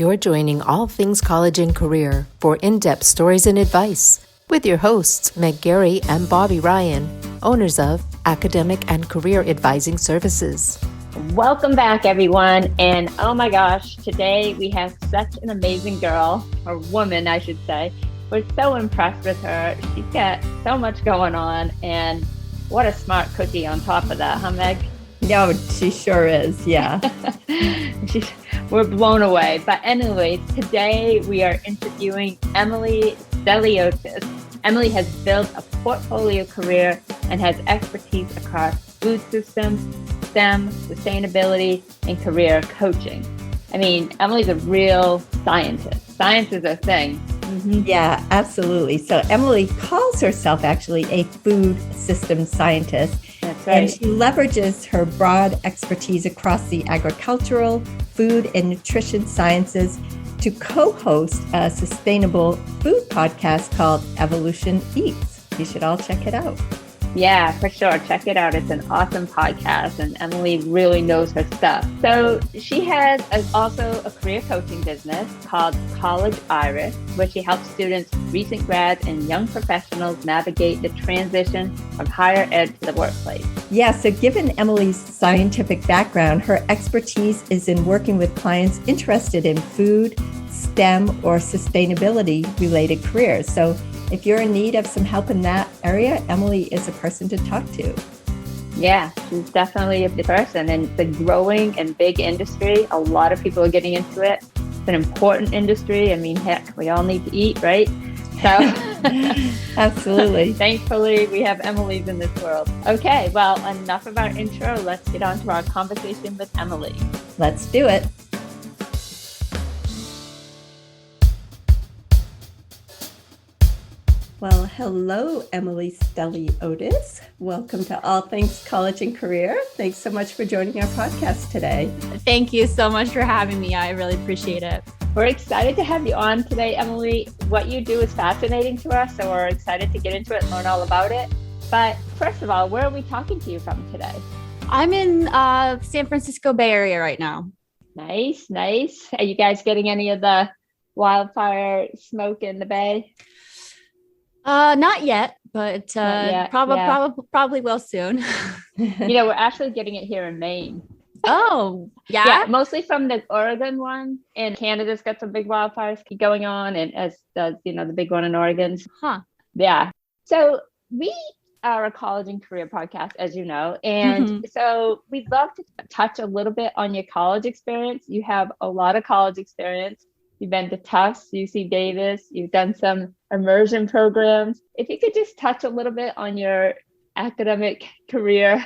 You're joining All Things College and Career for in-depth stories and advice with your hosts, Meg Gary and Bobby Ryan, owners of Academic and Career Advising Services. Welcome back, everyone. And oh my gosh, today we have such an amazing girl, or woman, I should say. We're so impressed with her. She's got so much going on, and what a smart cookie on top of that, huh, Meg? No, she sure is. Yeah. We're blown away. But anyways, today we are interviewing Emily Steliotes. Emily has built a portfolio career and has expertise across food systems, STEM, sustainability, and career coaching. I mean, Emily's a real scientist. Science is a thing. Mm-hmm. Yeah, absolutely. So Emily calls herself actually a food systems scientist. That's right. And she leverages her broad expertise across the agricultural, food, and nutrition sciences to co-host a sustainable food podcast called Evolution Eats. You should all check it out. Yeah, for sure. Check it out. It's an awesome podcast, and Emily really knows her stuff. So she has also a career coaching business called College Iris, where she helps students, recent grads, and young professionals navigate the transition from higher ed to the workplace. Yeah, so given Emily's scientific background, her expertise is in working with clients interested in food, STEM, or sustainability-related careers. So if you're in need of some help in that area, Emily is a person to talk to. Yeah, she's definitely a person, and it's a growing and big industry. A lot of people are getting into it. It's an important industry. I mean, heck, we all need to eat, right? So absolutely. Thankfully, we have Emily's in this world. Okay, well, enough of our intro. Let's get on to our conversation with Emily. Let's do it. Well, hello, Emily Steliotes. Welcome to All Things College and Career. Thanks so much for joining our podcast today. Thank you so much for having me. I really appreciate it. We're excited to have you on today, Emily. What you do is fascinating to us, so we're excited to get into it and learn all about it. But first of all, where are we talking to you from today? I'm in San Francisco Bay Area right now. Nice, nice. Are you guys getting any of the wildfire smoke in the Bay? Not yet, but yet, probably will soon. We're actually getting it here in Maine. Oh, yeah? Yeah, mostly from the Oregon one. And Canada's got some big wildfires going on, and as does, the big one in Oregon. Huh. Yeah. So we are a college and career podcast, as you know. And so we'd love to touch a little bit on your college experience. You have a lot of college experience. You've been to Tufts, UC Davis. You've done some immersion programs. If you could just touch a little bit on your academic career,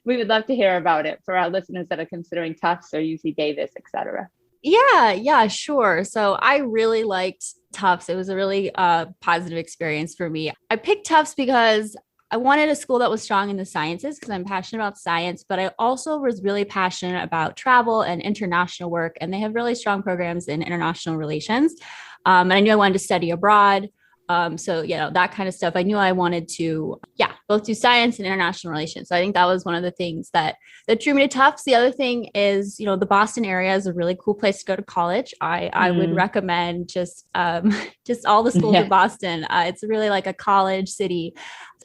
we would love to hear about it for our listeners that are considering Tufts or UC Davis, et cetera. Yeah, sure. So I really liked Tufts. It was a really positive experience for me. I picked Tufts because I wanted a school that was strong in the sciences because I'm passionate about science, but I also was really passionate about travel and international work. And they have really strong programs in international relations. And I knew I wanted to study abroad. So, that kind of stuff. I knew I wanted to, both do science and international relations. So I think that was one of the things that drew me to Tufts. The other thing is, the Boston area is a really cool place to go to college. I would recommend just all the schools in Boston. It's really like a college city.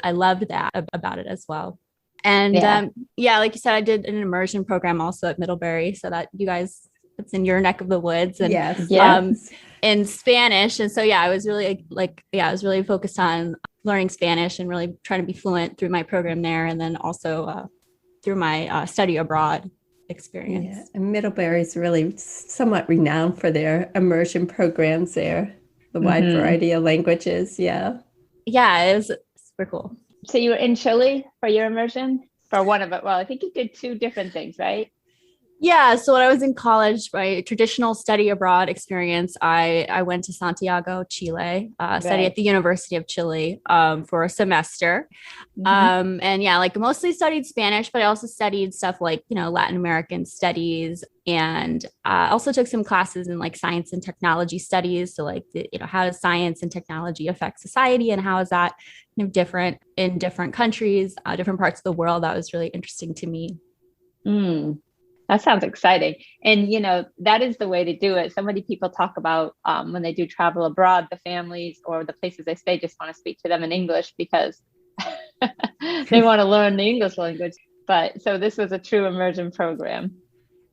I loved that about it as well. And like you said, I did an immersion program also at Middlebury, so that you guys, it's in your neck of the woods. And yes. In Spanish. And so, I was really I was really focused on learning Spanish and really trying to be fluent through my program there. And then also through my study abroad experience. Yeah. And Middlebury is really somewhat renowned for their immersion programs there, the wide variety of languages. Yeah. Yeah, it was super cool. So you were in Chile for your immersion? For one of it. Well, I think you did two different things, right? Yeah. So when I was in college, my traditional study abroad experience, I went to Santiago, Chile, study at the University of Chile for a semester. And mostly studied Spanish, but I also studied stuff like, Latin American studies, and also took some classes in like science and technology studies. So like, how does science and technology affect society, and how is that different in different countries, different parts of the world? That was really interesting to me. That sounds exciting. And, that is the way to do it. So many people talk about when they do travel abroad, the families or the places they stay just want to speak to them in English because they want to learn the English language. But so this was a true immersion program.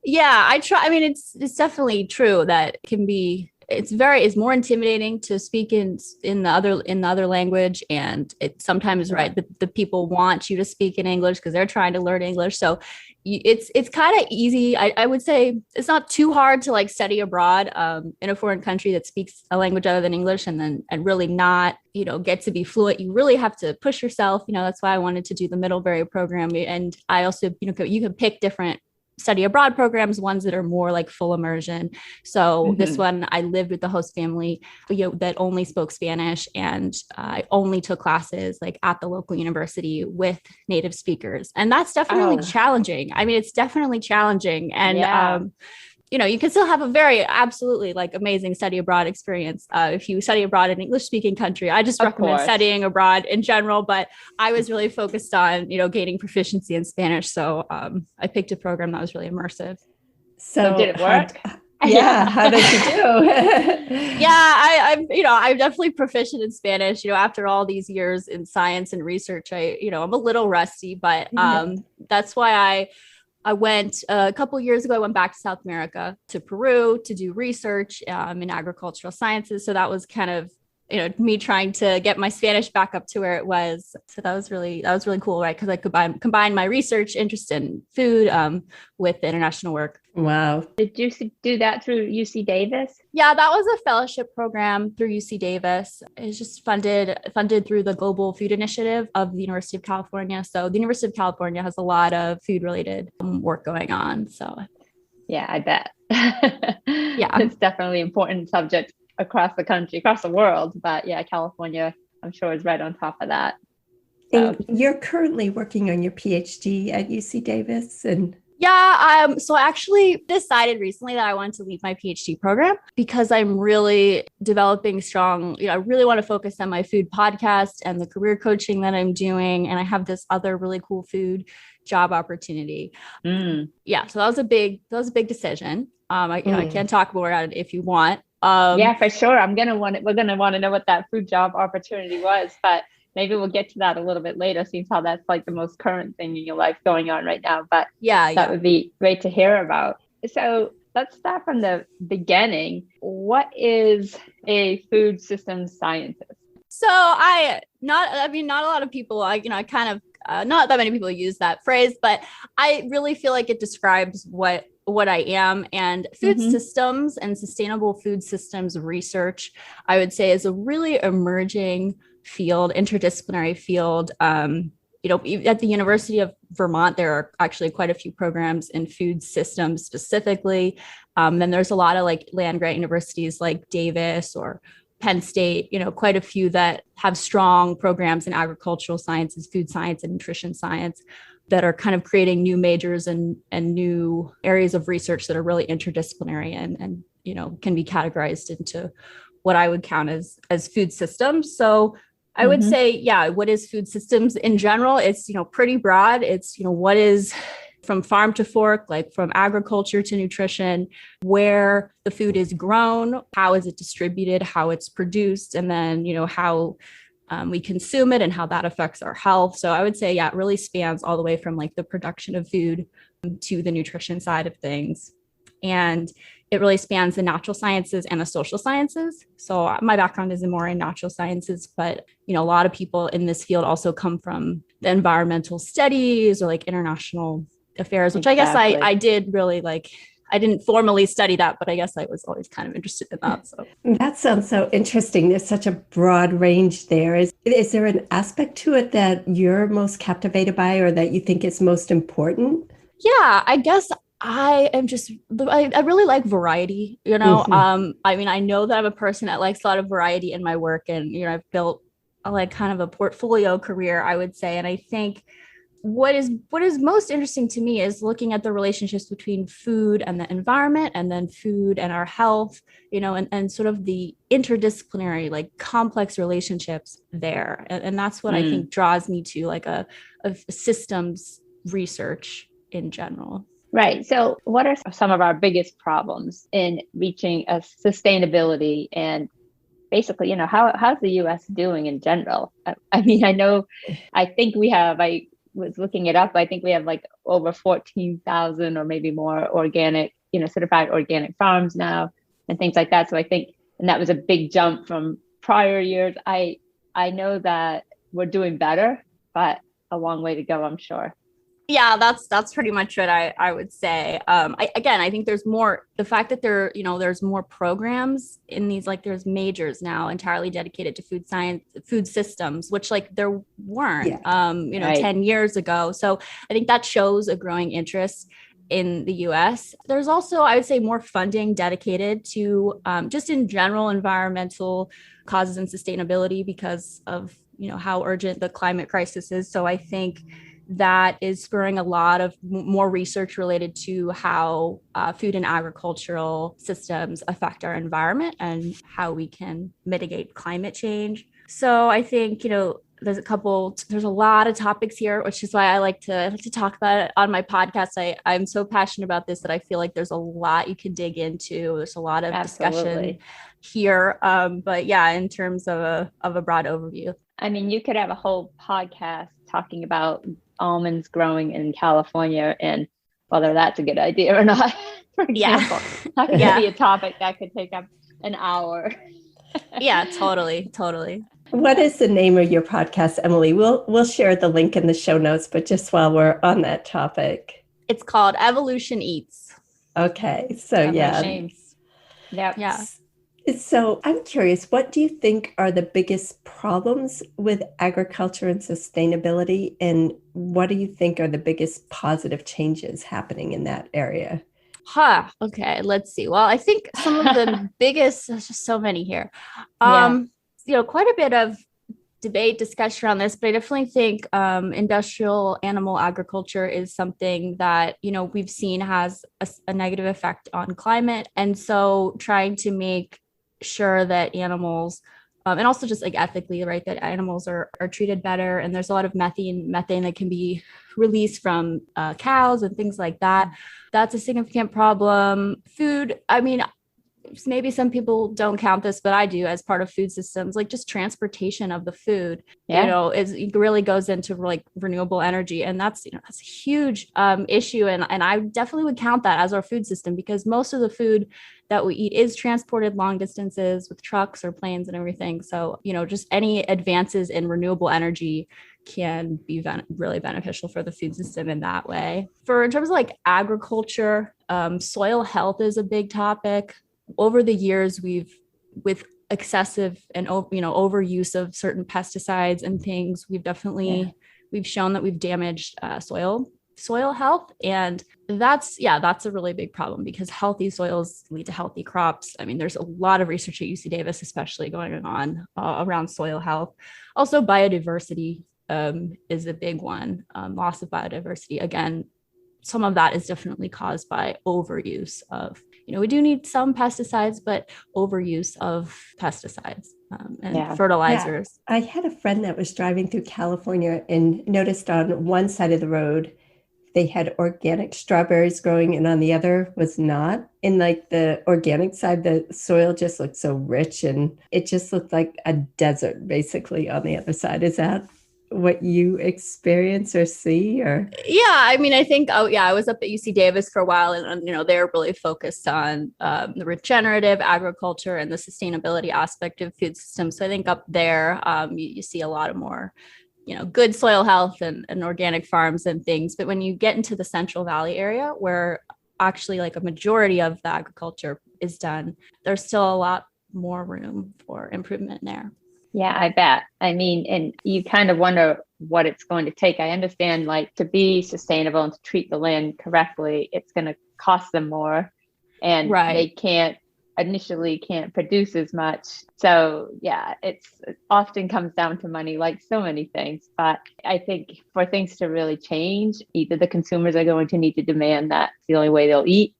Yeah, I try. I mean, it's definitely true that it can be. It's more intimidating to speak in the other language, and it's sometimes right. The people want you to speak in English because they're trying to learn English. So it's kind of easy. I would say it's not too hard to like study abroad in a foreign country that speaks a language other than English, and really not get to be fluent. You really have to push yourself. That's why I wanted to do the Middlebury program, and I also you can pick different study abroad programs, ones that are more like full immersion. So this one, I lived with the host family, that only spoke Spanish, and I only took classes like at the local university with native speakers. And that's definitely challenging. I mean, it's definitely challenging. And, you can still have a very absolutely like amazing study abroad experience if you study abroad in an English speaking country. I just recommend studying abroad in general, but I was really focused on, gaining proficiency in Spanish. So I picked a program that was really immersive. So did it work? How did you do? I'm definitely proficient in Spanish, after all these years in science and research. I'm a little rusty, but that's why I went a couple of years ago. I went back to South America, to Peru, to do research in agricultural sciences. So that was kind of, me trying to get my Spanish back up to where it was. So that was really cool, right? Because I could combine my research interest in food with the international work. Wow. Did you do that through UC Davis? Yeah, that was a fellowship program through UC Davis. It's just funded through the Global Food Initiative of the University of California. So the University of California has a lot of food related work going on. So yeah, I bet. Yeah, it's definitely an important subject across the country, across the world. But yeah, California, I'm sure, is right on top of that. So. And you're currently working on your PhD at UC Davis, and so I actually decided recently that I wanted to leave my PhD program because I'm really developing strong, I really want to focus on my food podcast and the career coaching that I'm doing. And I have this other really cool food job opportunity. Yeah. So that was a big decision. I can't talk more about it if you want. Yeah, for sure. We're going to want to know what that food job opportunity was, but maybe we'll get to that a little bit later, seeing how that's like the most current thing in your life going on right now. But that would be great to hear about. So let's start from the beginning. What is a food systems scientist? So not a lot of people, not that many people use that phrase, but I really feel like it describes what I am. And food systems and sustainable food systems research, I would say, is a really emerging field, interdisciplinary field. At the University of Vermont, there are actually quite a few programs in food systems specifically. Then there's a lot of like land grant universities like Davis or Penn State, quite a few that have strong programs in agricultural sciences, food science, and nutrition science that are kind of creating new majors and new areas of research that are really interdisciplinary and can be categorized into what I would count as food systems. So I would say, what is food systems in general? It's, pretty broad. It's, what is from farm to fork, like from agriculture to nutrition, where the food is grown, how is it distributed, how it's produced, and then, how we consume it and how that affects our health. So I would say, it really spans all the way from like the production of food to the nutrition side of things. And it really spans the natural sciences and the social sciences. So my background is more in natural sciences, but, a lot of people in this field also come from the environmental studies or like international affairs, which I guess I did really like. I didn't formally study that, but I guess I was always kind of interested in that. So that sounds so interesting. There's such a broad range there. Is there an aspect to it that you're most captivated by or that you think is most important? Yeah, I guess I really like variety, I mean, I know that I'm a person that likes a lot of variety in my work, and, I've built like kind of a portfolio career, I would say. And I think what is most interesting to me is looking at the relationships between food and the environment, and then food and our health, and sort of the interdisciplinary, like complex relationships there. And that's what I think draws me to like a systems research in general. Right. So what are some of our biggest problems in reaching a sustainability, and basically, how's the US doing in general? I mean, I think I was looking it up. I think we have like over 14,000 or maybe more organic, certified organic farms now and things like that. So I think, and that was a big jump from prior years. I know that we're doing better, but a long way to go, I'm sure. Yeah, that's pretty much what I would say. I think there's more, the fact that there's more programs in these, like there's majors now entirely dedicated to food science, food systems, which like there weren't, right. 10 years ago. So I think that shows a growing interest in the US. There's also, I would say, more funding dedicated to just in general environmental causes and sustainability because of, how urgent the climate crisis is. So I think that is spurring a lot of more research related to how food and agricultural systems affect our environment and how we can mitigate climate change. So I think, there's a lot of topics here, which is why I like to talk about it on my podcast. I'm so passionate about this that I feel like there's a lot you can dig into. There's a lot of discussion here. But yeah, in terms of a broad overview. I mean, you could have a whole podcast talking about almonds growing in California and whether that's a good idea or not. For example, that could be a topic that could take up an hour. Yeah, totally. What is the name of your podcast, Emily? We'll share the link in the show notes, but just while we're on that topic. It's called Evolution Eats. Okay. So Yeah. So I'm curious, what do you think are the biggest problems with agriculture and sustainability? And what do you think are the biggest positive changes happening in that area? Okay, let's see. Well, I think some of the biggest, there's just so many here. Quite a bit of debate, discussion around this, but I definitely think industrial animal agriculture is something that, we've seen has a negative effect on climate. And so trying to make sure that animals, and also just like ethically, right, that animals are treated better. And there's a lot of methane that can be released from cows and things like that. That's a significant problem. Food, I mean, maybe some people don't count this, but I do as part of food systems, like just transportation of the food, it really goes into like renewable energy. And that's a huge issue. And I definitely would count that as our food system because most of the food that we eat is transported long distances with trucks or planes and everything. So, just any advances in renewable energy can be really beneficial for the food system in that way. In terms of like agriculture, soil health is a big topic. Over the years, with excessive and overuse of certain pesticides and things, we've shown that we've damaged soil health, and that's a really big problem because healthy soils lead to healthy crops. I mean, there's a lot of research at UC Davis, especially going on around soil health. Also, biodiversity is a big one. Loss of biodiversity, again, some of that is definitely caused by overuse of. We do need some pesticides, but overuse of pesticides and fertilizers. Yeah. I had a friend that was driving through California and noticed on one side of the road, they had organic strawberries growing and on the other was not. In like the organic side, the soil just looked so rich and it just looked like a desert basically on the other side. Is that what you experience or see? Or I mean, I think I was up at UC Davis for a while and they're really focused on the regenerative agriculture and the sustainability aspect of food systems. So I think up there you see a lot of more good soil health and organic farms and things. But when you get into the Central Valley area where actually like a majority of the agriculture is done, there's still a lot more room for improvement there. Yeah, I bet. I mean, and you kind of wonder what it's going to take. I understand, like, to be sustainable and to treat the land correctly, it's going to cost them more, and they can't produce as much. So yeah, it often comes down to money, like so many things. But I think for things to really change, either the consumers are going to need to demand that's the only way they'll eat,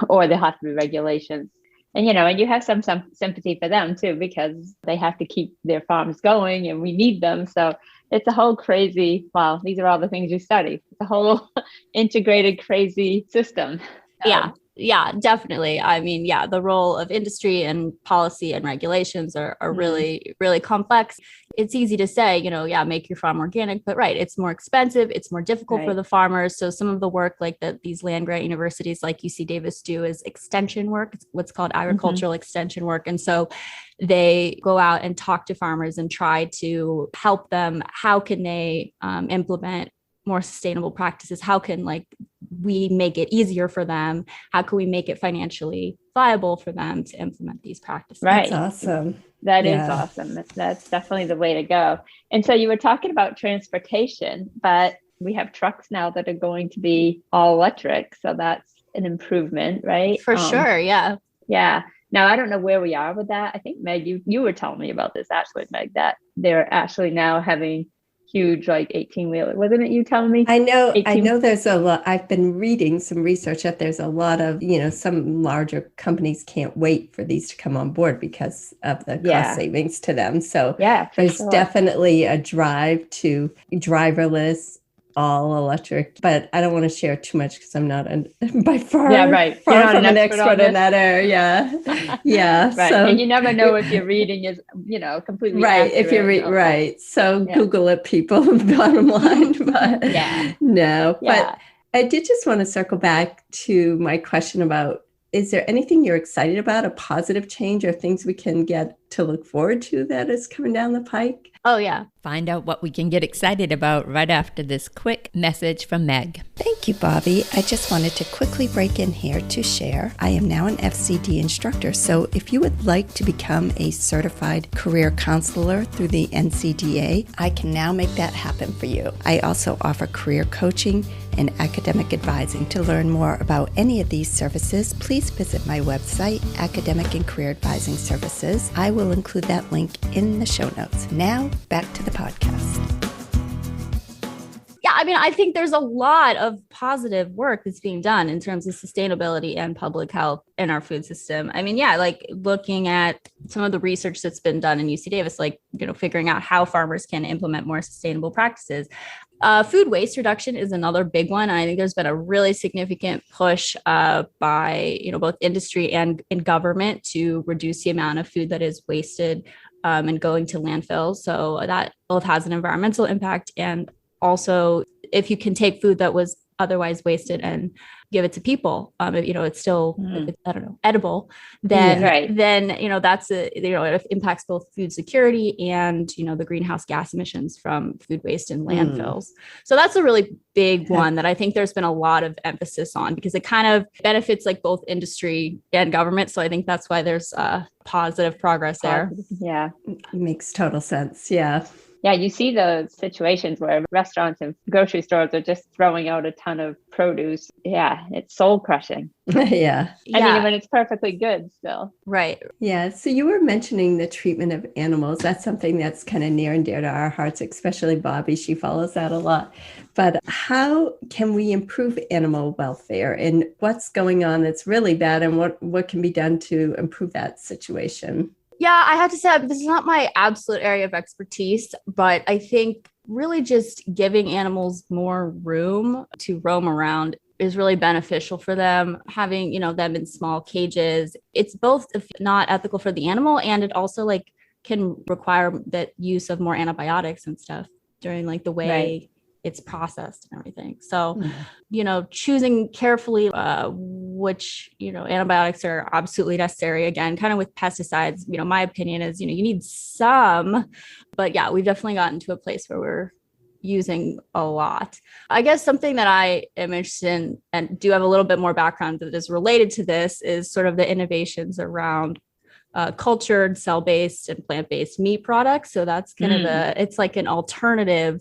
or there have to be regulations. And, and you have some sympathy for them too, because they have to keep their farms going and we need them. So It's a whole crazy, well, these are all the things you study. It's a whole integrated, crazy system. Yeah, definitely. I mean, yeah, the role of industry and policy and regulations are really, really complex. It's easy to say, yeah, make your farm organic, but right, it's more expensive. It's more difficult for the farmers. So some of the work like that these land grant universities like UC Davis do is extension work. It's what's called agricultural extension work. And so they go out and talk to farmers and try to help them. How can they implement more sustainable practices? How can we make it easier for them? How can we make it financially viable for them to implement these practices? Right. That's awesome. That is awesome. That's definitely the way to go. And so you were talking about transportation, but we have trucks now that are going to be all electric. So that's an improvement, right? For sure. Yeah. Yeah. Now, I don't know where we are with that. I think, Meg, you were telling me about this actually, Meg, that they're actually now having huge 18-wheeler. Wasn't it you telling me? I know there's a lot. I've been reading some research that there's a lot of, some larger companies can't wait for these to come on board because of the cost savings to them. So there's definitely a drive to driverless, all electric, but I don't want to share too much because I'm not by far, far from an expert in that area. Yeah. Right. So, and you never know if your reading is, completely right. accurate. If you right. So Google it, people, bottom line. But no, but I did just want to circle back to my question about, is there anything you're excited about, a positive change or things we can get to look forward to that is coming down the pike? Oh, yeah. Find out what we can get excited about right after this quick message from Meg. Thank you, Bobby. I just wanted to quickly break in here to share. I am now an FCD instructor, so if you would like to become a certified career counselor through the NCDA, I can now make that happen for you. I also offer career coaching and academic advising. To learn more about any of these services, please visit my website, Academic and Career Advising Services. I will include that link in the show notes. Now, back to the podcast. Yeah, I mean, I think there's a lot of positive work that's being done in terms of sustainability and public health in our food system. I mean, looking at some of the research that's been done in UC Davis, figuring out how farmers can implement more sustainable practices. Food waste reduction is another big one. I think there's been a really significant push by both industry and in government to reduce the amount of food that is wasted and going to landfills. So that both has an environmental impact, and also if you can take food that was otherwise wasted and give it to people, it's still edible, then that's it impacts both food security and the greenhouse gas emissions from food waste in landfills. So that's a really big one that I think there's been a lot of emphasis on because it kind of benefits both industry and government. So I think that's why there's positive progress there. Yeah, makes total sense. Yeah, you see those situations where restaurants and grocery stores are just throwing out a ton of produce. Yeah, it's soul crushing. I mean, when it's perfectly good still. Right. Yeah. So you were mentioning the treatment of animals. That's something that's kind of near and dear to our hearts, especially Bobby. She follows that a lot. But how can we improve animal welfare, and what's going on that's really bad, and what can be done to improve that situation? Yeah, I have to say, this is not my absolute area of expertise, but I think really just giving animals more room to roam around is really beneficial for them. Having, them in small cages, it's both not ethical for the animal, and it also can require that use of more antibiotics and stuff during the way it's processed and everything. So, choosing carefully which, antibiotics are absolutely necessary. Again, kind of with pesticides, my opinion is, you need some, but yeah, we've definitely gotten to a place where we're using a lot. I guess something that I am interested in and do have a little bit more background that is related to this is sort of the innovations around cultured, cell-based and plant-based meat products. So that's kind of it's like an alternative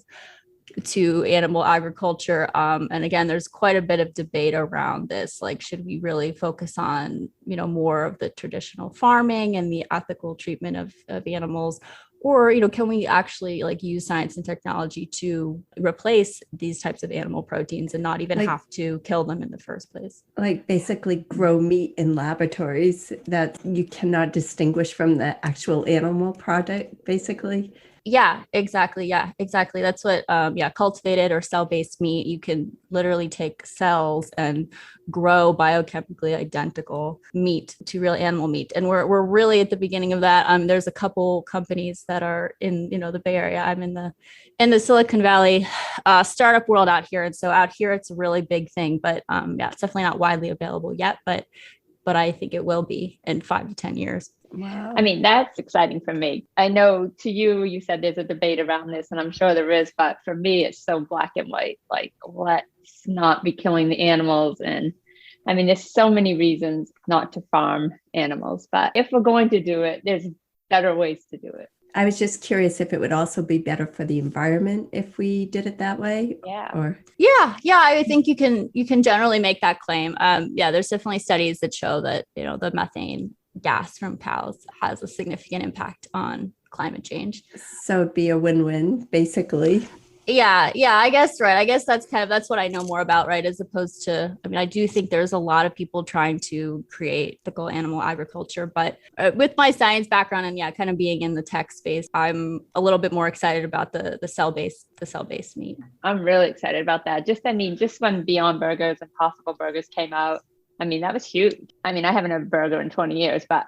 to animal agriculture. And again, there's quite a bit of debate around this. Should we really focus on, more of the traditional farming and the ethical treatment of animals? Or, can we actually use science and technology to replace these types of animal proteins and not even have to kill them in the first place? Basically grow meat in laboratories that you cannot distinguish from the actual animal product, basically. Yeah, exactly. Yeah, exactly. That's what, cultivated or cell-based meat, you can literally take cells and grow biochemically identical meat to real animal meat. And we're really at the beginning of that. There's a couple companies that are in, the Bay Area. I'm in the Silicon Valley startup world out here. And so out here, it's a really big thing, but it's definitely not widely available yet, but I think it will be in 5 to 10 years. Wow. I mean, that's exciting for me. I know to you said there's a debate around this, and I'm sure there is, but for me, it's so black and white. Like, let's not be killing the animals. And I mean, there's so many reasons not to farm animals, but if we're going to do it, there's better ways to do it. I was just curious if it would also be better for the environment if we did it that way. Yeah. I think you can generally make that claim. There's definitely studies that show that, the methane gas from cows has a significant impact on climate change. So it'd be a win-win, basically. Yeah, I guess, right. I guess that's what I know more about, right? As opposed to, I mean, I do think there's a lot of people trying to create ethical animal agriculture, but with my science background and kind of being in the tech space, I'm a little bit more excited about the cell-based meat. I'm really excited about that. Just when Beyond Burgers and Possible Burgers came out, I mean, that was huge. I mean, I haven't had a burger in 20 years, but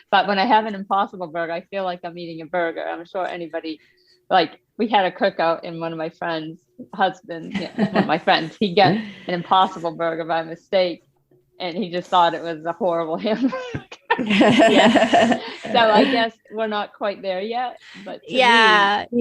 but when I have an Impossible Burger, I feel like I'm eating a burger. I'm sure anybody, like, we had a cookout and one of my friends' husband, one of my friends, he got an Impossible Burger by mistake, and he just thought it was a horrible hamburger. So I guess we're not quite there yet, but that's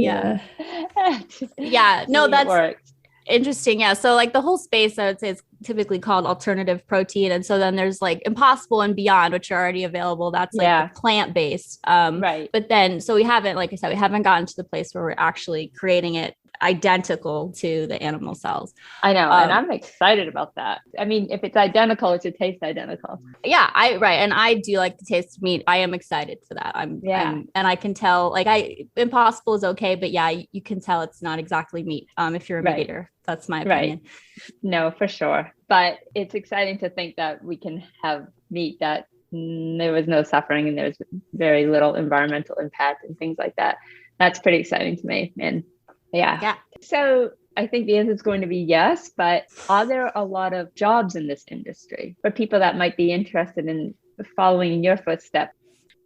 works. Interesting. Yeah. So like the whole space, I would say, is typically called alternative protein. And so then there's like Impossible and Beyond, which are already available. That's like plant-based. Right. But then, so we haven't gotten to the place where we're actually creating it identical to the animal cells. I know. And I'm excited about that. I mean, if it's identical, it should taste identical. Yeah, and I do like the taste of meat. I am excited for that. And I can tell, like, Impossible is okay, but you can tell it's not exactly meat. If you're a meat eater, that's my opinion. Right. No, for sure. But it's exciting to think that we can have meat that there was no suffering and there's very little environmental impact and things like that. That's pretty exciting to me. And yeah. So I think the answer is going to be yes, but are there a lot of jobs in this industry for people that might be interested in following in your footsteps?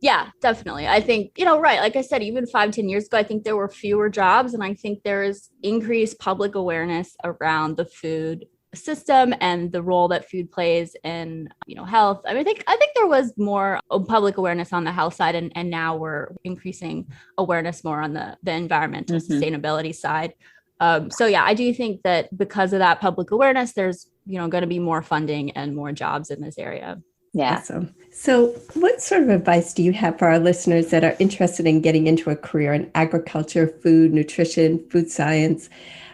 Yeah, definitely. I think, right. Like I said, even 5-10 years ago, I think there were fewer jobs, and I think there is increased public awareness around the food system and the role that food plays in, health. I mean, I think there was more public awareness on the health side, and now we're increasing awareness more on the environmental sustainability side. I do think that because of that public awareness, there's, going to be more funding and more jobs in this area. Yeah. Awesome. So what sort of advice do you have for our listeners that are interested in getting into a career in agriculture, food, nutrition, food science?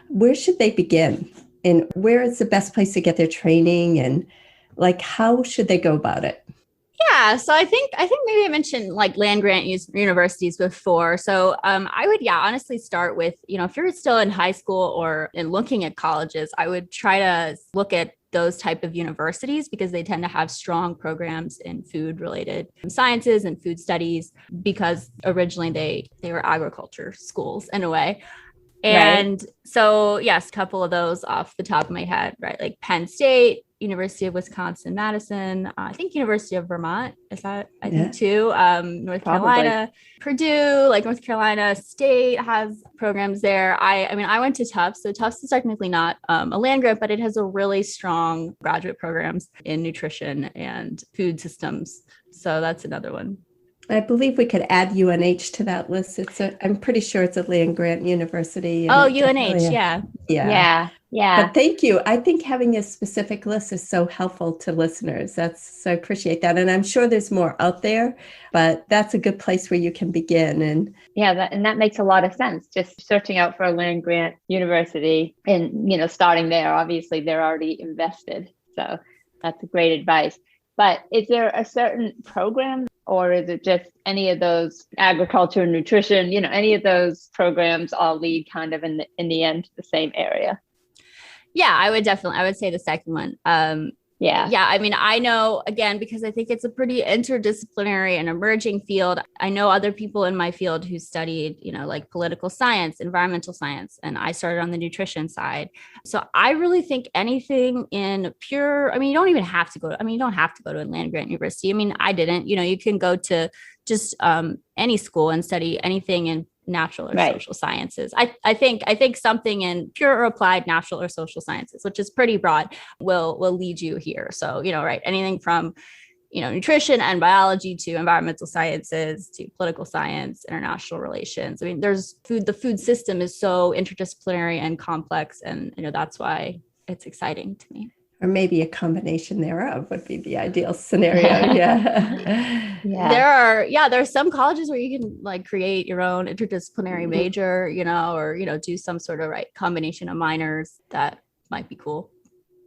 Where should they begin? And where is the best place to get their training? And like, how should they go about it? Yeah. So I think maybe I mentioned like land grant universities before. So I would, honestly start with, if you're still in high school or in looking at colleges, I would try to look at those type of universities because they tend to have strong programs in food related sciences and food studies, because originally they were agriculture schools in a way. And so, yes, a couple of those off the top of my head, right? Like Penn State, University of Wisconsin-Madison, I think University of Vermont, is that, I think too, North Carolina, Purdue, like North Carolina State has programs there. I mean, I went to Tufts, so Tufts is technically not a land grant, but it has a really strong graduate programs in nutrition and food systems. So that's another one. I believe we could add UNH to that list. I'm pretty sure it's a land grant university. Oh, UNH, yeah. But thank you. I think having a specific list is so helpful to listeners. So I appreciate that. And I'm sure there's more out there, but that's a good place where you can begin. And that makes a lot of sense. Just searching out for a land grant university and, starting there, obviously they're already invested. So that's great advice. But is there a certain program, or is it just any of those agriculture, nutrition, any of those programs all lead kind of in the end to the same area? Yeah, I would say the second one. Yeah. I mean, I know, again, because I think it's a pretty interdisciplinary and emerging field. I know other people in my field who studied, like political science, environmental science, and I started on the nutrition side. So I really think anything in pure, you don't even have to go to, you don't have to go to a land grant university. I didn't, you can go to just any school and study anything in natural or social sciences. I think something in pure or applied natural or social sciences, which is pretty broad, will lead you here. So, anything from, nutrition and biology to environmental sciences to political science, international relations. The food system is so interdisciplinary and complex. And, that's why it's exciting to me. Or maybe a combination thereof would be the ideal scenario. Yeah. There are some colleges where you can like create your own interdisciplinary major, or, do some sort of combination of minors. That might be cool.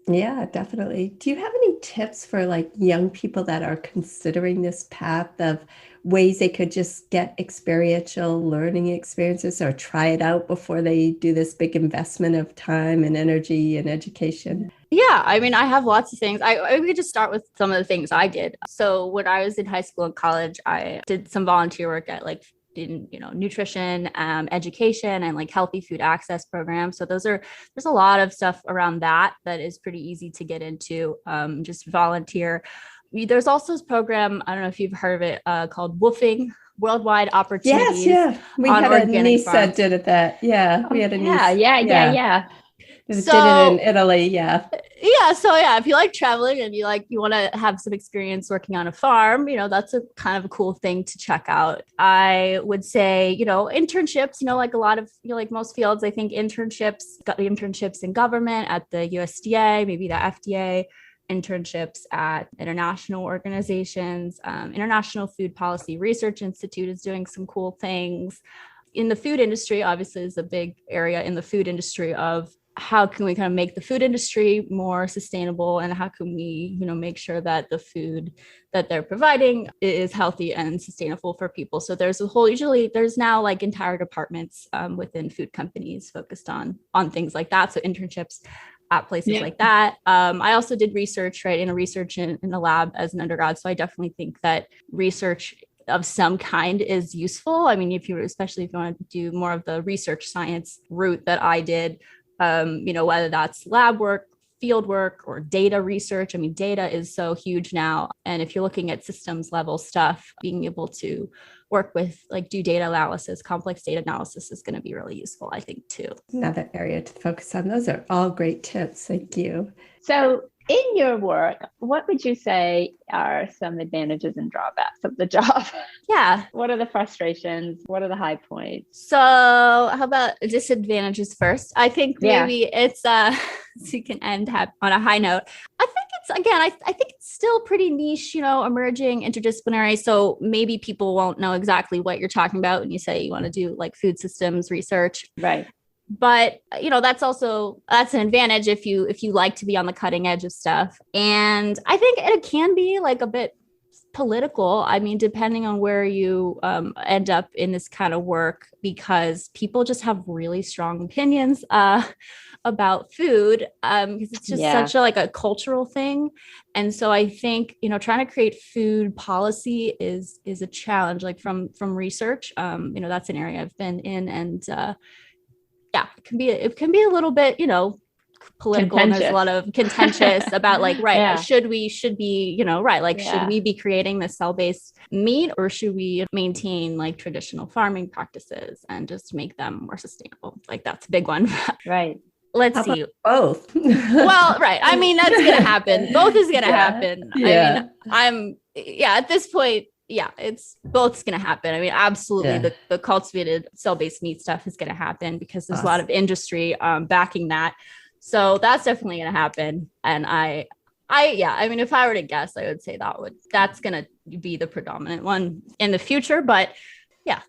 Yeah, definitely. Do you have any tips for young people that are considering this path of ways they could just get experiential learning experiences or try it out before they do this big investment of time and energy and education? Yeah, I have lots of things. We could just start with some of the things I did. So when I was in high school and college, I did some volunteer work at in nutrition, education, and healthy food access programs. So there's a lot of stuff around that is pretty easy to get into. Just volunteer. There's also this program, I don't know if you've heard of it, called WWOOFing, Worldwide Opportunities. Yes, yeah. We had a niece that did it that. Yeah, we had a niece. Yeah. Did it in Italy, yeah. Yeah. So if you like traveling and you want to have some experience working on a farm, that's a kind of a cool thing to check out. I would say, internships, like a lot of, like most fields, I think internships in government at the USDA, maybe the FDA, internships at international organizations, International Food Policy Research Institute is doing some cool things. In the food industry, obviously, is a big area in the food industry of how can we kind of make the food industry more sustainable, and how can we, make sure that the food that they're providing is healthy and sustainable for people. So there's there's now entire departments within food companies focused on things like that. So internships at places like that. I also did research, in a lab as an undergrad. So I definitely think that research of some kind is useful. Especially if you want to do more of the research science route that I did, whether that's lab work, field work, or data research. Data is so huge now. And if you're looking at systems level stuff, being able to work with do data analysis, complex data analysis is going to be really useful, I think, too. Another area to focus on. Those are all great tips. Thank you. So in your work, what would you say are some advantages and drawbacks of the job? Yeah. What are the frustrations? What are the high points? So how about disadvantages first? I think maybe it's so you can end on a high note. I think I think it's still pretty niche, emerging, interdisciplinary. So maybe people won't know exactly what you're talking about when you say you want to do food systems research. Right. But, that's an advantage if you like to be on the cutting edge of stuff. And I think it can be a bit political. Depending on where you end up in this kind of work, because people just have really strong opinions about food, because it's just such a cultural thing. And so I think, trying to create food policy is a challenge, from research. That's an area I've been in, and it can be a little bit, political, and there's a lot of contentious about should we be, should we be creating this cell-based meat, or should we maintain traditional farming practices and just make them more sustainable? That's a big one. Right. Let's see. Both. Well, right. That's going to happen. Both is going to happen. Yeah. At this point, it's both's going to happen. Absolutely. The cultivated cell-based meat stuff is going to happen because there's a lot of industry backing that. So that's definitely going to happen. And if I were to guess, I would say that's going to be the predominant one in the future. But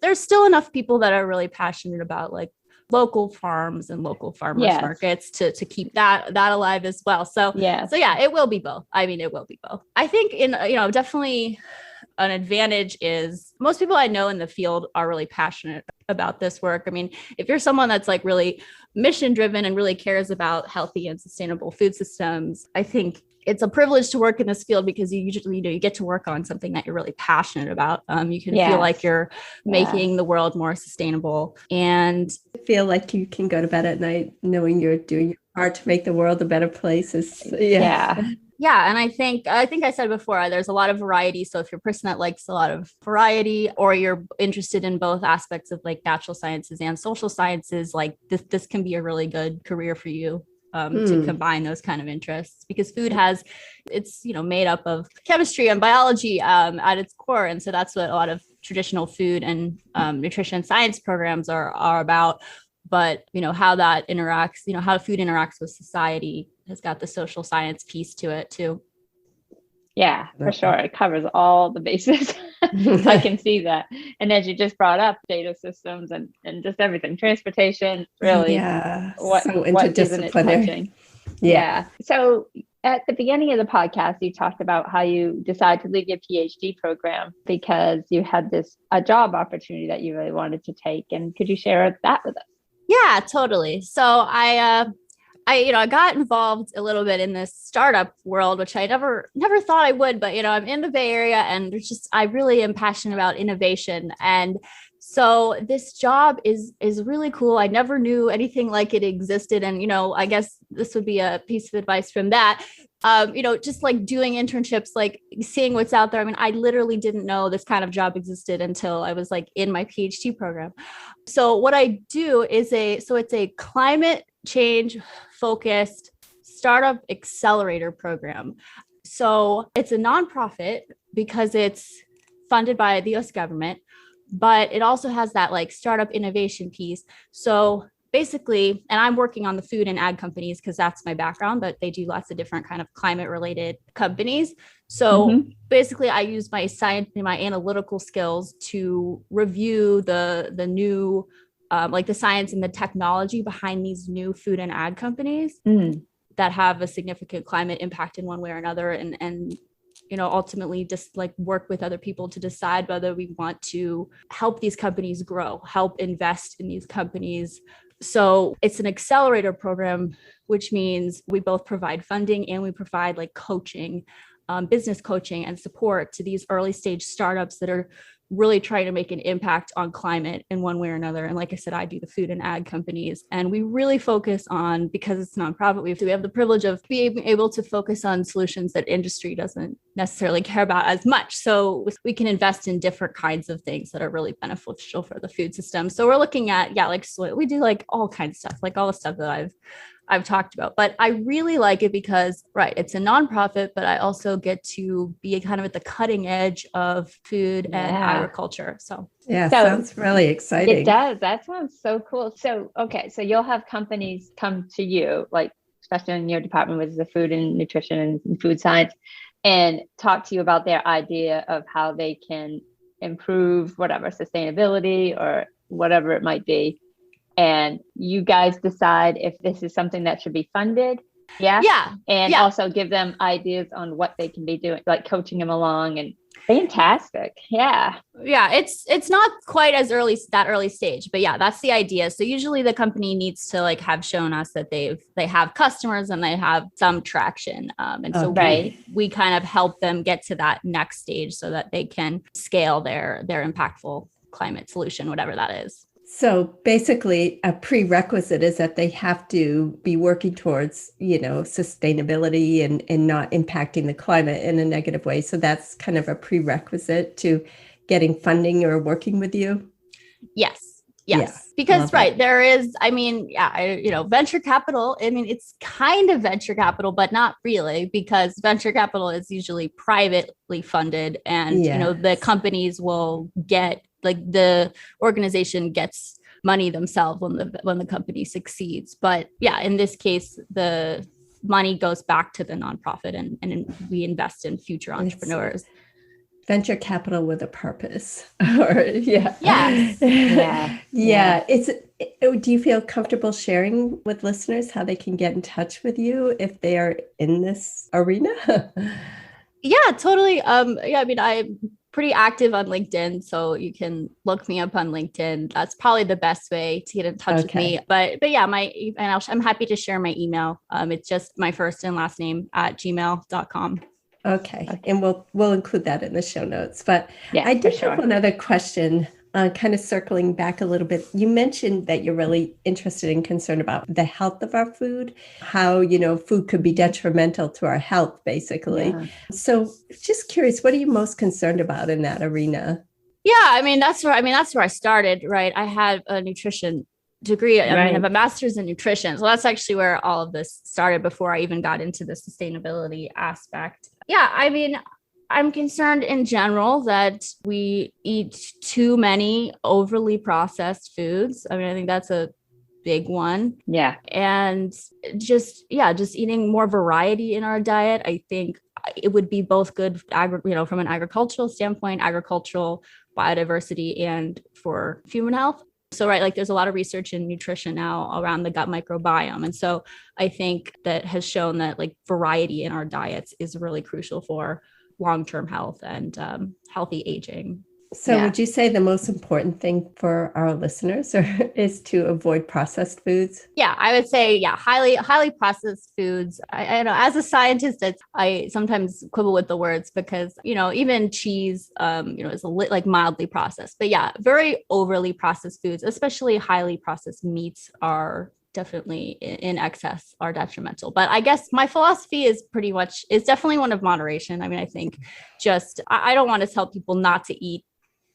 there's still enough people that are really passionate about local farms and local farmers markets to keep that alive as well. So it will be both. It will be both. I think definitely an advantage is most people I know in the field are really passionate about this work. If you're someone that's really mission driven and really cares about healthy and sustainable food systems, I think it's a privilege to work in this field because you usually, you get to work on something that you're really passionate about. You can feel like you're making the world more sustainable, and feel like you can go to bed at night knowing you're doing your part to make the world a better place. Yeah. And I think I said before, there's a lot of variety. So if you're a person that likes a lot of variety, or you're interested in both aspects of like natural sciences and social sciences, like this can be a really good career for you. To combine those kind of interests, because food it's made up of chemistry and biology at its core, and so that's what a lot of traditional food and nutrition science programs are about. But how that interacts, how food interacts with society has got the social science piece to it too. Yeah, for sure. It covers all the bases. I can see that. And as you just brought up, data systems and just everything, transportation, really. So interdisciplinary. Yeah. So at the beginning of the podcast, you talked about how you decided to leave your PhD program because you had a job opportunity that you really wanted to take. And could you share that with us? Yeah, totally. So I got involved a little bit in this startup world, which I never thought I would, but I'm in the Bay Area, and I really am passionate about innovation. And so this job is really cool. I never knew anything like it existed. And, I guess this would be a piece of advice from that. Just like doing internships, like seeing what's out there. I mean, I literally didn't know this kind of job existed until I was like in my PhD program. So what I do is it's a climate change focused startup accelerator program. So it's a nonprofit because it's funded by the US government, but it also has that like startup innovation piece. So basically, and I'm working on the food and ag companies because that's my background, but they do lots of different kind of climate related companies. So basically I use my science and my analytical skills to review the new like the science and the technology behind these new food and ag companies that have a significant climate impact in one way or another. And ultimately just like work with other people to decide whether we want to help these companies grow, help invest in these companies. So it's an accelerator program, which means we both provide funding and we provide like coaching, business coaching and support to these early stage startups that are really trying to make an impact on climate in one way or another. And like I said, I do the food and ag companies, and we really focus on, because it's nonprofit, we have the privilege of being able to focus on solutions that industry doesn't necessarily care about as much. So we can invest in different kinds of things that are really beneficial for the food system. So we're looking at, like soil, we do like all kinds of stuff, like all the stuff that I've talked about, but I really like it because, it's a nonprofit, but I also get to be kind of at the cutting edge of food and agriculture. So sounds really exciting. It does. That sounds so cool. So, so you'll have companies come to you, like especially in your department, which is the food and nutrition and food science, and talk to you about their idea of how they can improve whatever sustainability or whatever it might be. And you guys decide if this is something that should be funded. And also give them ideas on what they can be doing, like coaching them along. And fantastic. It's not quite as that early stage, but that's the idea. So usually the company needs to like have shown us that they have customers and they have some traction. And so we kind of help them get to that next stage so that they can scale their impactful climate solution, whatever that is. So basically a prerequisite is that they have to be working towards, sustainability and not impacting the climate in a negative way. So that's kind of a prerequisite to getting funding or working with you. Yes. Because there is, venture capital, it's kind of venture capital, but not really, because venture capital is usually privately funded and, the companies will get, like the organization gets money themselves when the company succeeds. But in this case, the money goes back to the nonprofit and we invest in future entrepreneurs. Venture capital with a purpose. Do you feel comfortable sharing with listeners how they can get in touch with you if they are in this arena? Yeah, totally. pretty active on LinkedIn. So you can look me up on LinkedIn. That's probably the best way to get in touch with me. But yeah, I'm happy to share my email. It's just my first and last name at gmail.com. Okay. And we'll include that in the show notes. But yeah, I did have one other question, kind of circling back a little bit. You mentioned that you're really interested and concerned about the health of our food, how, food could be detrimental to our health, basically. Yeah. So just curious, what are you most concerned about in that arena? Yeah, that's where I started, right? I had a nutrition degree. I have a master's in nutrition. So that's actually where all of this started before I even got into the sustainability aspect. Yeah, I'm concerned in general that we eat too many overly processed foods. I think that's a big one. Yeah. And just eating more variety in our diet. I think it would be both good, from an agricultural standpoint, agricultural biodiversity, and for human health. So, right, there's a lot of research in nutrition now around the gut microbiome. And so I think that has shown that variety in our diets is really crucial for long-term health and healthy aging. So would you say the most important thing for our listeners is to avoid processed foods? Yeah, I would say, highly processed foods. I know as a scientist, I sometimes quibble with the words because, even cheese, is mildly processed. But yeah, very overly processed foods, especially highly processed meats, are definitely in excess, are detrimental. But I guess my philosophy is definitely one of moderation. I think I don't want to tell people not to eat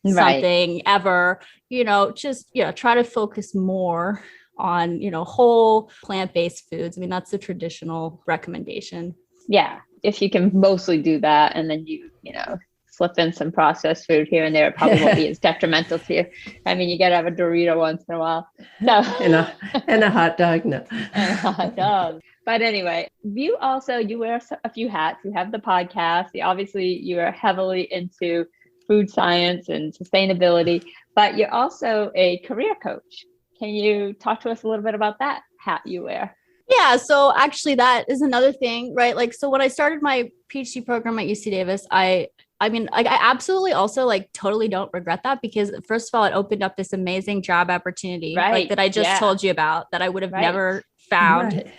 something ever, try to focus more on, whole plant-based foods. That's the traditional recommendation. Yeah. If you can mostly do that, and then you slip in some processed food here and there, it probably won't be as detrimental to you. You got to have a Dorito once in a while. So and a hot dog. No. And a hot dog. But anyway, you wear a few hats. You have the podcast. Obviously, you are heavily into food science and sustainability, but you're also a career coach. Can you talk to us a little bit about that hat you wear? Yeah, so actually that is another thing, right? So when I started my PhD program at UC Davis, I absolutely also totally don't regret that, because first of all, it opened up this amazing job opportunity that I just told you about that I would have never found. Right.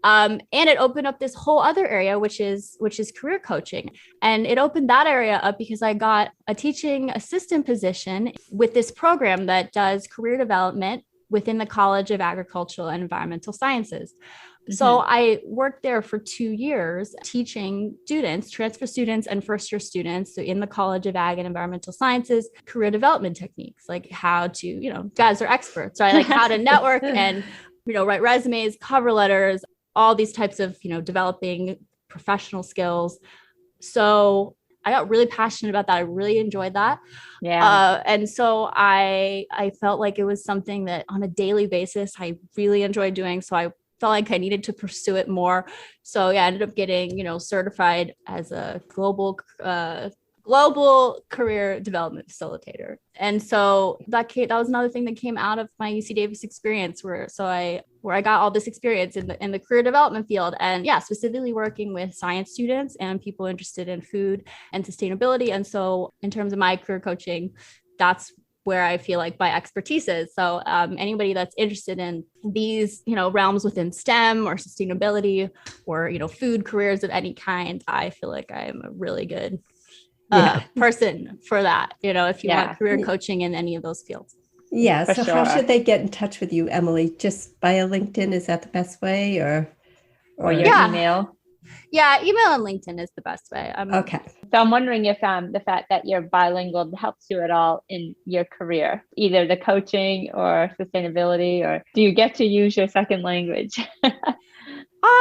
And it opened up this whole other area, which is career coaching. And it opened that area up because I got a teaching assistant position with this program that does career development within the College of Agricultural and Environmental Sciences. Mm-hmm. So I worked there for 2 years teaching students, transfer students and first year students, so in the College of Ag and Environmental Sciences, career development techniques, how to, guys are experts, right? How to network and, write resumes, cover letters, all these types of, developing professional skills. So I got really passionate about that. I really enjoyed that. Yeah. And so I felt like it was something that on a daily basis, I really enjoyed doing. So I felt like I needed to pursue it more. So yeah, I ended up getting, certified as a global career development facilitator. And so that was another thing that came out of my UC Davis experience where I got all this experience in the career development field, and specifically working with science students and people interested in food and sustainability. And so in terms of my career coaching, that's where I feel like my expertise is. So anybody that's interested in these, realms within STEM or sustainability or, food careers of any kind, I feel like I'm a really good person for that, if you want career coaching in any of those fields. Yeah. So how should they get in touch with you, Emily? Just via LinkedIn? Is that the best way, or your email? Yeah, email and LinkedIn is the best way. Okay. So I'm wondering if the fact that you're bilingual helps you at all in your career, either the coaching or sustainability, or do you get to use your second language?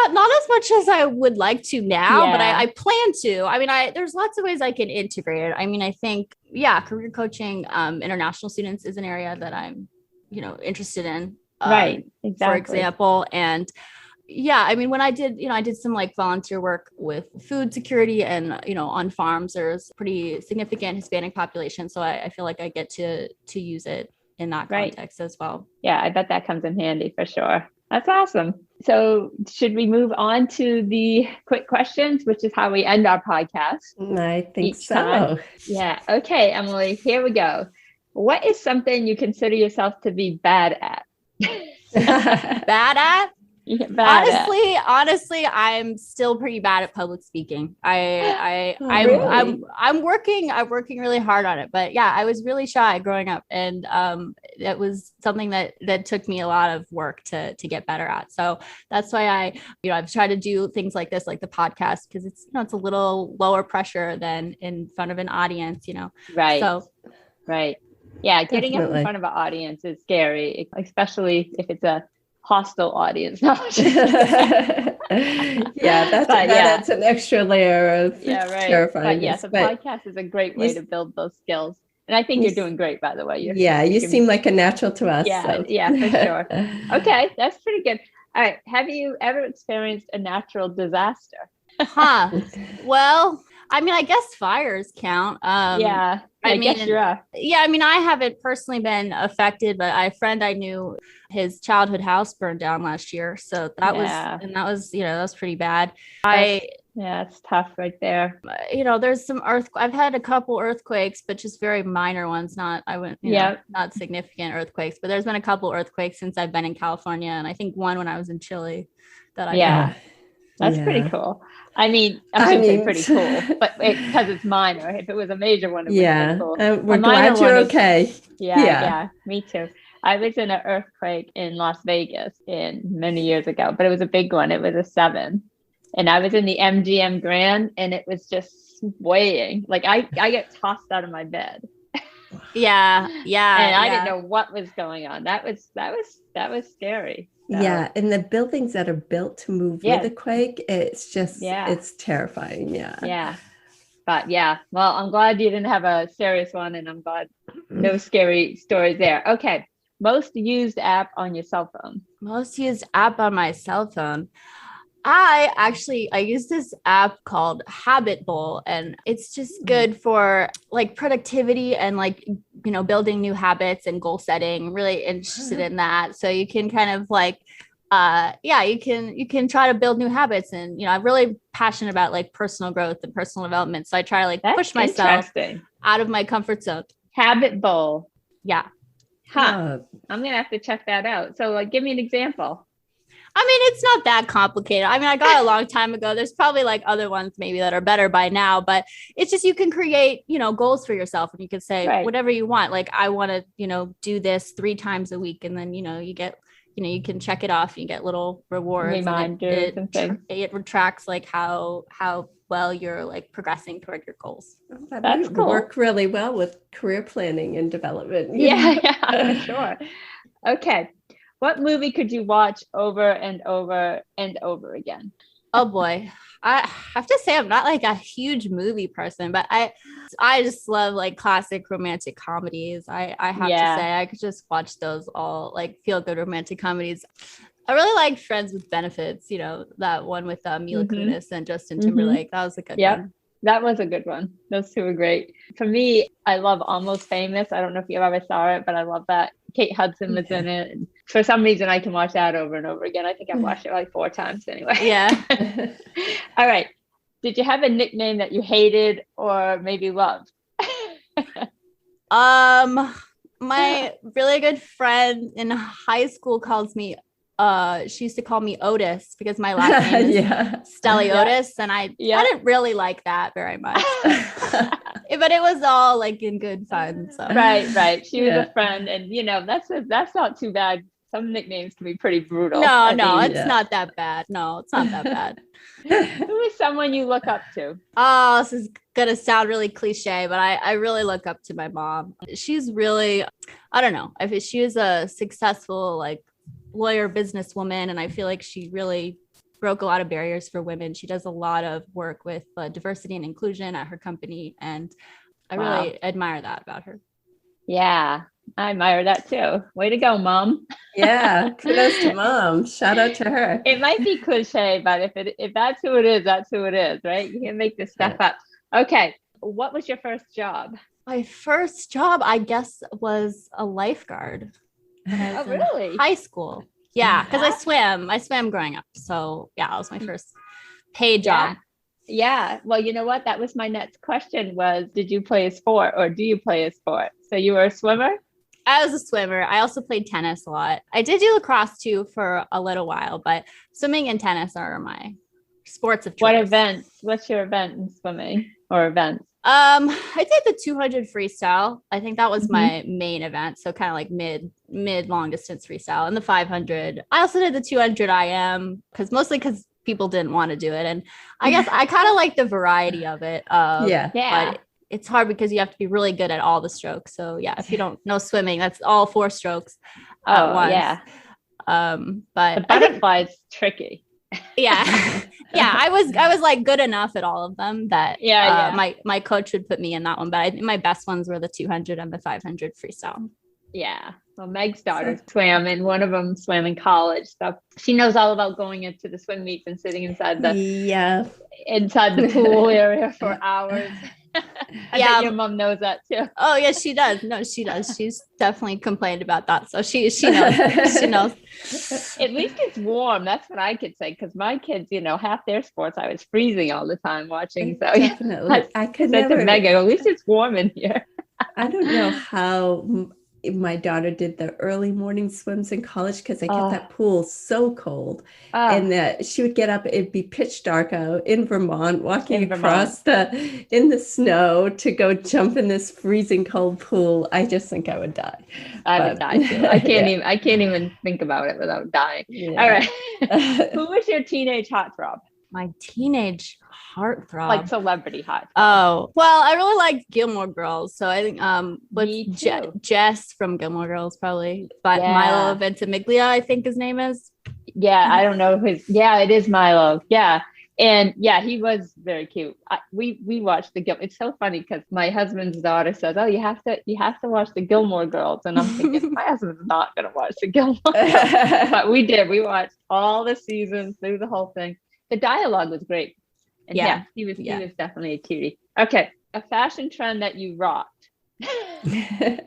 Not as much as I would like to now, but I plan to. There's lots of ways I can integrate it. I think, career coaching, international students is an area that I'm, interested in. Right. Exactly. For example. And when I did some volunteer work with food security and, on farms, there's pretty significant Hispanic population. So I feel like I get to use it in that context as well. Yeah, I bet that comes in handy for sure. That's awesome. So should we move on to the quick questions, which is how we end our podcast? I think Each so. time. Yeah. Okay, Emily, here we go. What is something you consider yourself to be bad at? Bad at? Yeah, bad Honestly, I'm still pretty bad at public speaking. I'm working really hard on it. But yeah, I was really shy growing up, and that was something that took me a lot of work to get better at. So that's why I've tried to do things like this, like the podcast, because it's it's a little lower pressure than in front of an audience, Right. So right. Yeah, getting up Definitely. in front of an audience is scary, especially if it's a hostile audience. That's an extra layer of terrifying. But yes, a podcast is a great way to build those skills. And I think you're doing great, by the way. You seem like a natural to us. Yeah, so. yeah, for sure. Okay, that's pretty good. All right, have you ever experienced a natural disaster? Well, I mean, I guess fires count. Yeah, I guess you're up. Yeah, I mean, I haven't personally been affected, but a friend I knew, his childhood house burned down last year. So that was pretty bad. It's tough right there. There's some I've had a couple earthquakes, but just very minor ones, not significant earthquakes, but there's been a couple earthquakes since I've been in California. And I think one when I was in Chile that's pretty cool. I mean, I shouldn't say pretty cool, but because it's minor. If it was a major one, it would be cool. We're glad you're okay. Yeah, me too. I was in an earthquake in Las Vegas many years ago, but it was a big one. It was a 7. And I was in the MGM Grand, and it was just swaying. Like I get tossed out of my bed. Yeah. And I didn't know what was going on. That was scary. So. Yeah, and the buildings that are built to move with a quake, it's just it's terrifying. Yeah. But well, I'm glad you didn't have a serious one, and I'm glad no scary stories there. Okay, most used app on your cell phone. Most used app on my cell phone. I use this app called Habit Bowl, and it's just good for like productivity and like, building new habits and goal setting. I'm really interested in that. So you can kind of like, you can try to build new habits, and, I'm really passionate about like personal growth and personal development. So I try to like push myself out of my comfort zone. Habit Bowl. Yeah. I'm going to have to check that out. So like, give me an example. I mean, it's not that complicated. I mean, I got it a long time ago. There's probably like other ones maybe that are better by now, but it's just, you can create, goals for yourself, and you can say whatever you want. Like, I want to, do this 3 times a week. And then, you get, you can check it off. You get little rewards. Reminders and things. It retracts like how well you're like progressing toward your goals. That's cool. Work really well with career planning and development. Yeah, for sure. Okay. What movie could you watch over and over and over again? Oh boy. I have to say I'm not like a huge movie person, but I just love like classic romantic comedies. I have to say I could just watch those all, like feel good romantic comedies. I really liked Friends with Benefits, that one with Mila Kunis and Justin Timberlake. That was a good one. That was a good one. Those two were great. For me, I love Almost Famous. I don't know if you ever saw it, but I love that. Kate Hudson was in it. And for some reason, I can watch that over and over again. I think I've watched it like 4 times anyway. Yeah. All right. Did you have a nickname that you hated or maybe loved? My really good friend in high school calls me she used to call me Otis because my last name is Steliotis, and I didn't really like that very much, but it was all like in good fun. So right. She was a friend, and that's not too bad. Some nicknames can be pretty brutal. No, it's not that bad. No, it's not that bad. Who is someone you look up to? Oh, this is gonna sound really cliche, but I really look up to my mom. She's really, I don't know, if she was a successful like lawyer businesswoman, and I feel like she really broke a lot of barriers for women. She does a lot of work with diversity and inclusion at her company, and I really admire that about her. Yeah, I admire that too. Way to go, Mom. Yeah, kudos to Mom. Shout out to her. It might be cliche, but if that's who it is, that's who it is, right? You can make this stuff up. Okay, what was your first job? My first job, I guess, was a lifeguard. Oh, really? High school. Yeah, because I swam growing up. So yeah, that was my first paid job. Yeah. Well, you know what? That was my next question was, did you play a sport or do you play a sport? So you were a swimmer? I was a swimmer. I also played tennis a lot. I did do lacrosse too for a little while, but swimming and tennis are my sports of choice. What events? What's your event in swimming or events? I did the 200 freestyle. I think that was my main event. So kind of like mid long distance freestyle, and the 500. I also did the 200 IM mostly because people didn't want to do it. And I guess I kind of like the variety of it. But it's hard because you have to be really good at all the strokes. So yeah, if you don't know swimming, that's all 4 strokes at once. Yeah. But the butterfly is tricky. Yeah. I was like good enough at all of them that my coach would put me in that one. But I think my best ones were the 200 and the 500 freestyle. Yeah. Well, Meg's daughter swam, and one of them swam in college. So she knows all about going into the swim meets and sitting inside the pool area for hours. I bet your mom knows that too. Oh yeah, she does. No, she does. She's definitely complained about that. So she knows. She knows. At least it's warm. That's what I could say. Because my kids, half their sports, I was freezing all the time watching. So definitely, I could never. To Megan, at least it's warm in here. I don't know how my daughter did the early morning swims in college because I kept that pool so cold, and that she would get up. It'd be pitch dark out in Vermont, walking across in the snow to go jump in this freezing cold pool. I just think I would die. I would die too. I can't even think about it without dying. Yeah. All right. Who was your teenage heartthrob? My teenage heartthrob, like celebrity heartthrob. Oh, well, I really liked Gilmore Girls, so I think Jess from Gilmore Girls probably, but Milo Ventimiglia, I think his name is. Yeah, I don't know it is Milo. Yeah, and he was very cute. We watched it's so funny because my husband's daughter says, "Oh, you have to watch the Gilmore Girls," and I'm thinking my husband's not going to watch the Gilmore Girls, but we did. We watched all the seasons through the whole thing. The dialogue was great. And he was definitely a cutie. Okay. A fashion trend that you rocked.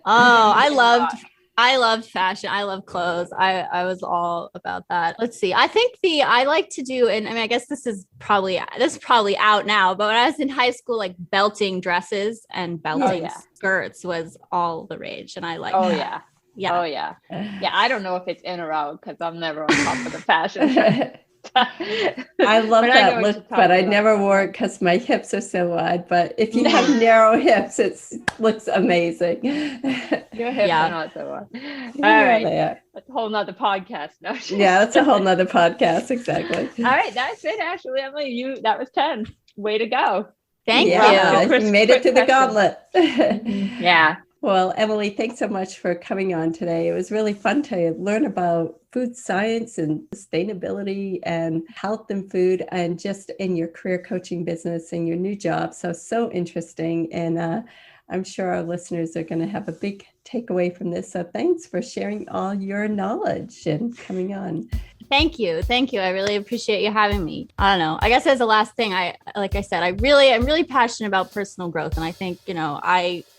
I loved fashion. I love clothes. I was all about that. Let's see. I think I like to do, and I mean, I guess this is probably out now, but when I was in high school, like belting dresses and belting skirts was all the rage. And I like that. Yeah. Oh yeah. Yeah. I don't know if it's in or out because I'm never on top of the fashion trend. I love that look, but I never wore it because my hips are so wide. But if you have narrow hips, it looks amazing. Your hips are not so wide. All right. That's a whole nother podcast. No, that's a whole nother podcast. Exactly. All right. That's it, Ashley. Emily, that was 10. Way to go. Thank you. You made it to the gauntlet. Yeah. Well, Emily, thanks so much for coming on today. It was really fun to learn about food science and sustainability and health and food, and just in your career coaching business and your new job. So interesting. And I'm sure our listeners are going to have a big takeaway from this. So thanks for sharing all your knowledge and coming on. Thank you. I really appreciate you having me. I don't know. I guess as the last thing, I'm really passionate about personal growth. And I think,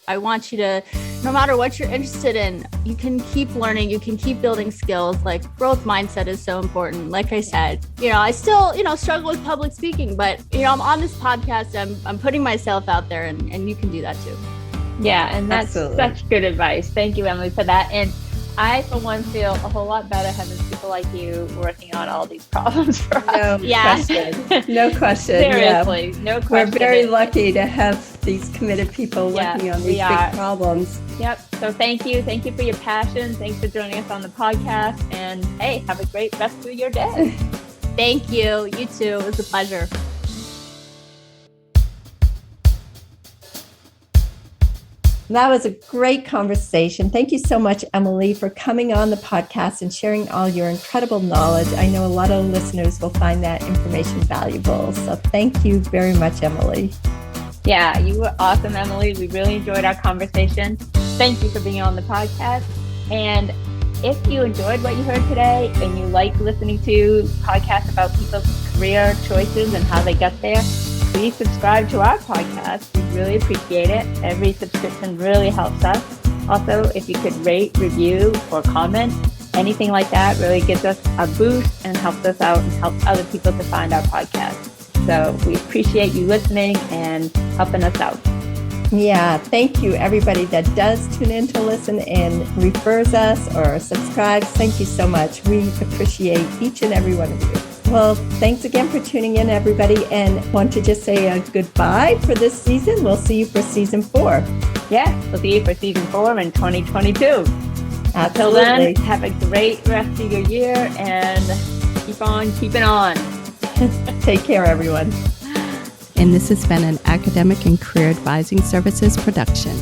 I want you to, no matter what you're interested in, you can keep learning, you can keep building skills. Like growth mindset is so important. Like I said, I still, struggle with public speaking, but, I'm on this podcast, I'm putting myself out there, and you can do that too. Yeah. And that's such good advice. Thank you, Emily, for that. And I, for one, feel a whole lot better having people like you working on all these problems for us. No question. Seriously, no question. We're very lucky to have these committed people working on these big problems. Yep. So thank you. Thank you for your passion. Thanks for joining us on the podcast. And hey, have a great rest of your day. Thank you. You too. It was a pleasure. That was a great conversation. Thank you so much, Emily, for coming on the podcast and sharing all your incredible knowledge. I know a lot of listeners will find that information valuable. So thank you very much, Emily. Yeah, you were awesome, Emily. We really enjoyed our conversation. Thank you for being on the podcast. And if you enjoyed what you heard today and you like listening to podcasts about people's career choices and how they get there, please subscribe to our podcast. We really appreciate it. Every subscription really helps us. Also, if you could rate, review, or comment, anything like that really gives us a boost and helps us out and helps other people to find our podcast. So we appreciate you listening and helping us out. Yeah, thank you, everybody that does tune in to listen and refers us or subscribes. Thank you so much. We appreciate each and every one of you. Well, thanks again for tuning in, everybody, and want to just say a goodbye for this season. We'll see you for season 4. Yeah, we'll see you for season 4 in 2022. Absolutely. Until then, have a great rest of your year and keep on keeping on. Take care, everyone. And this has been an Academic and Career Advising Services production.